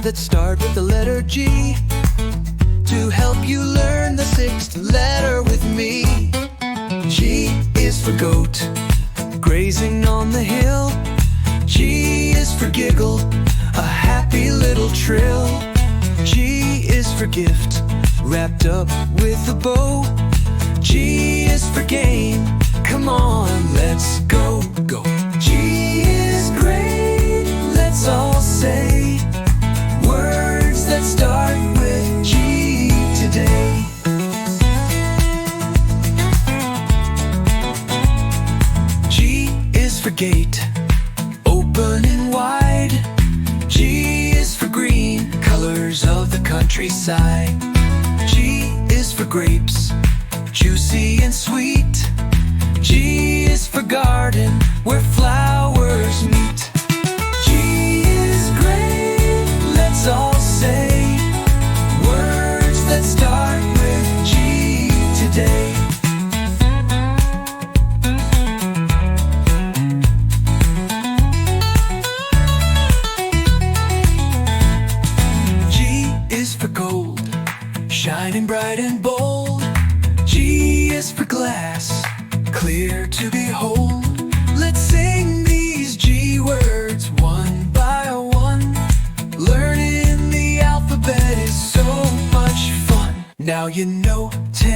that start with the letter G, to help you learn the sixth letter with me. G is for goat, grazing on the hill. G is for giggle, a happy little trill. G is for gift, wrapped up with a bow. G is for game, come on, let's go, go. G is great, let's all say words that start with G today. G is for gate, open and wide. G is for green, colors of the countryside. G is for grapes, juicy and sweet. G is for garden, where flowers meet. G is great, let's all say words that start with G today. G is for gold, shining bright and bold. G is for glass, clear to behold. Let's sing these G words one by one. Learning the alphabet is so much fun. Now you know 10